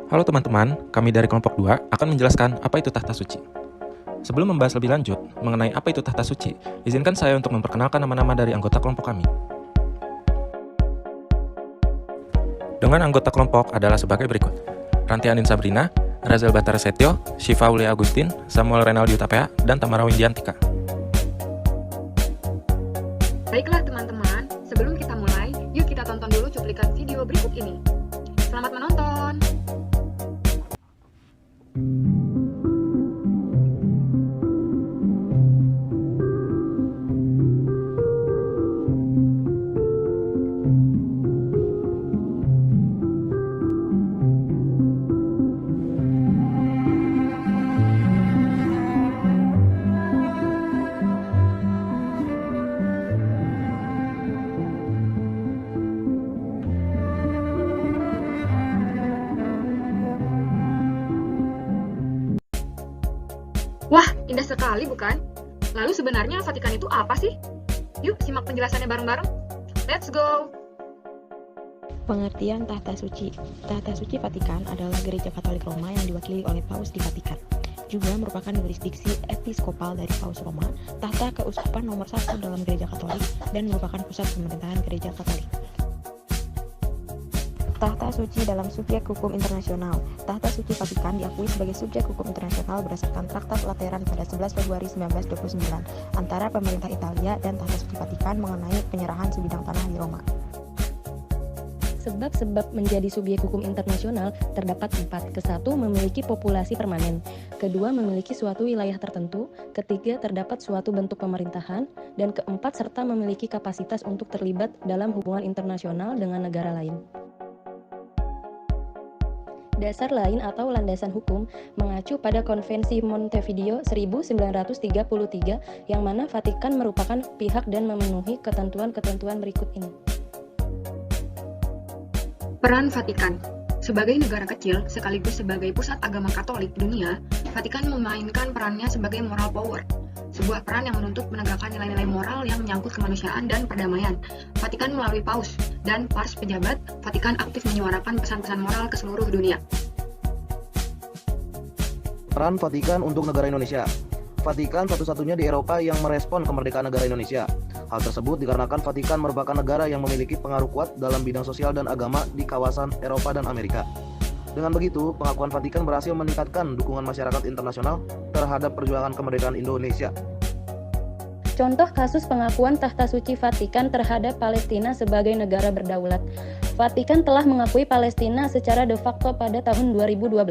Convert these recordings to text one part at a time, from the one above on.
Halo teman-teman, kami dari kelompok 2 akan menjelaskan apa itu tahta suci. Sebelum membahas lebih lanjut mengenai apa itu tahta suci, izinkan saya untuk memperkenalkan nama-nama dari anggota kelompok kami. Dengan anggota kelompok adalah sebagai berikut: Rantianin Sabrina, Razel Batara Setio, Syifa Aulia Agustin, Samuel Renaldi Utapea, dan Tamara Windiantika. Baiklah teman-teman, sebelum kita mulai, yuk kita tonton dulu cuplikan video berikut ini. Selamat menonton! Wah, indah sekali bukan? Lalu sebenarnya Vatikan itu apa sih? Yuk simak penjelasannya bareng-bareng. Let's go! Pengertian tahta suci. Tahta suci Vatikan adalah gereja Katolik Roma yang diwakili oleh Paus di Vatikan. Juga merupakan yurisdiksi episkopal dari Paus Roma, tahta keuskupan nomor 1 dalam gereja Katolik, dan merupakan pusat pemerintahan gereja Katolik. Tahta suci dalam subjek hukum internasional. Tahta suci Vatikan diakui sebagai subjek hukum internasional berdasarkan Traktat Lateran pada 11 Februari 1929 antara pemerintah Italia dan Tahta suci Vatikan mengenai penyerahan sebidang tanah di Roma. Sebab-sebab menjadi subjek hukum internasional terdapat 4. Ke-1, memiliki populasi permanen. Kedua, memiliki suatu wilayah tertentu. Ketiga, terdapat suatu bentuk pemerintahan. Dan keempat, serta memiliki kapasitas untuk terlibat dalam hubungan internasional dengan negara lain. Dasar lain atau landasan hukum mengacu pada Konvensi Montevideo 1933 yang mana Vatikan merupakan pihak dan memenuhi ketentuan-ketentuan berikut ini. Peran Vatikan. Sebagai negara kecil sekaligus sebagai pusat agama Katolik dunia, Vatikan memainkan perannya sebagai moral power. Sebuah peran yang menuntut menegakkan nilai-nilai moral yang menyangkut kemanusiaan dan perdamaian. Vatikan melalui Paus dan para pejabat, Vatikan aktif menyuarakan pesan-pesan moral ke seluruh dunia. Peran Vatikan untuk negara Indonesia. Vatikan satu-satunya di Eropa yang merespon kemerdekaan negara Indonesia. Hal tersebut dikarenakan Vatikan merupakan negara yang memiliki pengaruh kuat dalam bidang sosial dan agama di kawasan Eropa dan Amerika. Dengan begitu, pengakuan Vatikan berhasil meningkatkan dukungan masyarakat internasional terhadap perjuangan kemerdekaan Indonesia. Contoh kasus pengakuan tahta suci Vatikan terhadap Palestina sebagai negara berdaulat. Vatikan telah mengakui Palestina secara de facto pada tahun 2012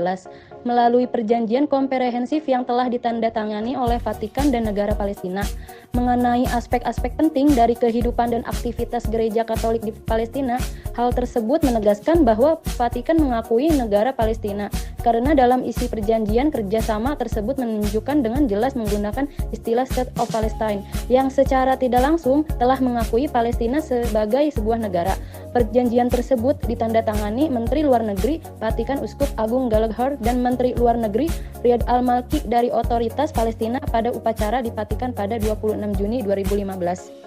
melalui perjanjian komprehensif yang telah ditandatangani oleh Vatikan dan negara Palestina mengenai aspek-aspek penting dari kehidupan dan aktivitas gereja Katolik di Palestina. Hal tersebut menegaskan bahwa Vatikan mengakui negara Palestina karena dalam isi perjanjian kerjasama tersebut menunjukkan dengan jelas menggunakan istilah State of Palestine yang secara tidak langsung telah mengakui Palestina sebagai sebuah negara. Perjanjian tersebut ditandatangani Menteri Luar Negeri Vatikan Uskup Agung Gallagher dan Menteri Luar Negeri Riyad Al-Malki dari Otoritas Palestina pada upacara di Vatikan pada 26 Juni 2015.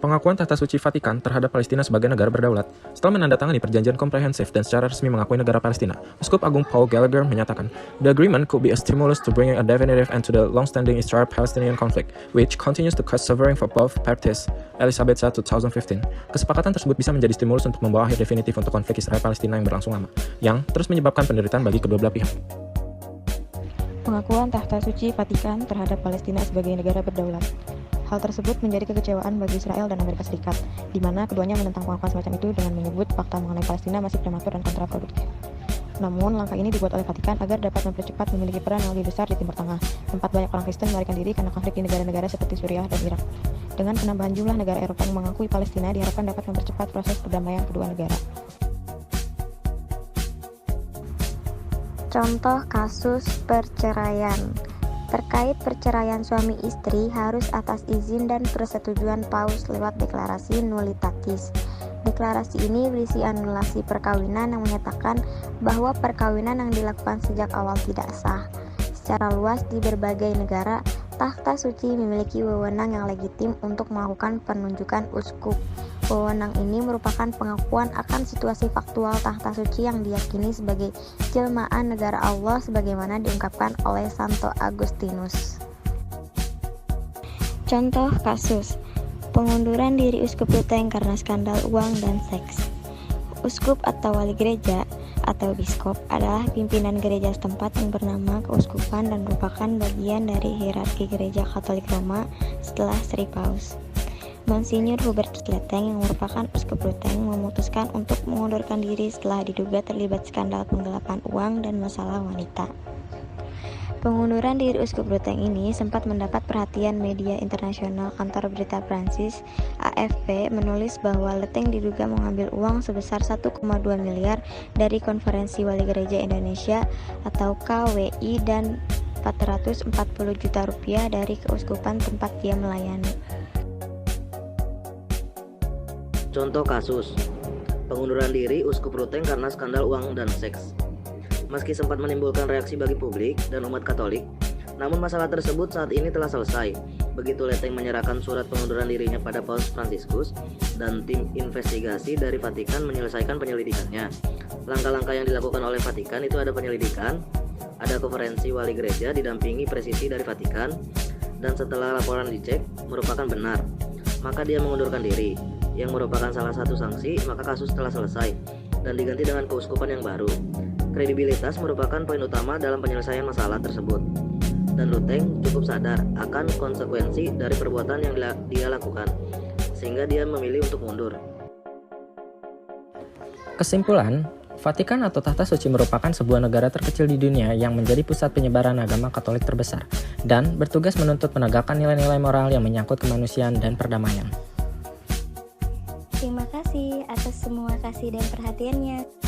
Pengakuan tahta suci Vatikan terhadap Palestina sebagai negara berdaulat. Setelah menandatangani perjanjian komprehensif dan secara resmi mengakui negara Palestina, Uskup Agung Paul Gallagher menyatakan, "The agreement could be a stimulus to bringing a definitive end to the long-standing Israel-Palestinian conflict, which continues to cause suffering for both parties." Elizabeth 1, 2015. Kesepakatan tersebut bisa menjadi stimulus untuk membawa akhir definitif untuk konflik Israel-Palestina yang berlangsung lama, yang terus menyebabkan penderitaan bagi kedua belah pihak. Pengakuan tahta suci Vatikan terhadap Palestina sebagai negara berdaulat. Hal tersebut menjadi kekecewaan bagi Israel dan Amerika Serikat, di mana keduanya menentang pengakuan semacam itu dengan menyebut fakta mengenai Palestina masih prematur dan kontraproduktif. Namun, langkah ini dibuat oleh Vatikan agar dapat mempercepat memiliki peran yang lebih besar di Timur Tengah, tempat banyak orang Kristen melarikan diri karena konflik di negara-negara seperti Suriah dan Irak. Dengan penambahan jumlah negara Eropa yang mengakui Palestina, diharapkan dapat mempercepat proses perdamaian kedua negara. Contoh kasus perceraian. Terkait perceraian suami istri harus atas izin dan persetujuan Paus lewat deklarasi Nullitatis. Deklarasi ini berisi anulasi perkawinan yang menyatakan bahwa perkawinan yang dilakukan sejak awal tidak sah. Secara luas di berbagai negara, tahta suci memiliki wewenang yang legitim untuk melakukan penunjukan uskup. Wewenang ini merupakan pengakuan akan situasi faktual tahta suci yang diyakini sebagai jelmaan negara Allah sebagaimana diungkapkan oleh Santo Agustinus. Contoh kasus pengunduran diri Uskup Ruteng karena skandal uang dan seks. Uskup atau wali gereja atau biskop adalah pimpinan gereja setempat yang bernama keuskupan dan merupakan bagian dari hierarki gereja Katolik Roma setelah Sri Paus. Monsinyur Hubertus Leteng yang merupakan Uskup Ruteng memutuskan untuk mengundurkan diri setelah diduga terlibat skandal penggelapan uang dan masalah wanita. Pengunduran diri Uskup Ruteng ini sempat mendapat perhatian media internasional. Kantor berita Prancis AFP menulis bahwa Leteng diduga mengambil uang sebesar 1,2 miliar dari Konferensi Wali Gereja Indonesia atau KWI dan 440 juta rupiah dari keuskupan tempat dia melayani. Contoh kasus pengunduran diri Uskup Ruteng karena skandal uang dan seks. Meski sempat menimbulkan reaksi bagi publik dan umat Katolik, namun masalah tersebut saat ini telah selesai. Begitu Leteng menyerahkan surat pengunduran dirinya pada Paus Fransiskus dan tim investigasi dari Vatikan menyelesaikan penyelidikannya. Langkah-langkah yang dilakukan oleh Vatikan itu ada penyelidikan, ada konferensi wali gereja didampingi presisi dari Vatikan, dan setelah laporan dicek merupakan benar, maka dia mengundurkan diri, yang merupakan salah satu sanksi. Maka kasus telah selesai dan diganti dengan keuskupan yang baru. Kredibilitas merupakan poin utama dalam penyelesaian masalah tersebut, dan Luteng cukup sadar akan konsekuensi dari perbuatan yang dia lakukan, sehingga dia memilih untuk mundur. Kesimpulan, Vatikan atau Tahta Suci merupakan sebuah negara terkecil di dunia yang menjadi pusat penyebaran agama Katolik terbesar dan bertugas menuntut menegakkan nilai-nilai moral yang menyangkut kemanusiaan dan perdamaian. Terima kasih atas semua kasih dan perhatiannya.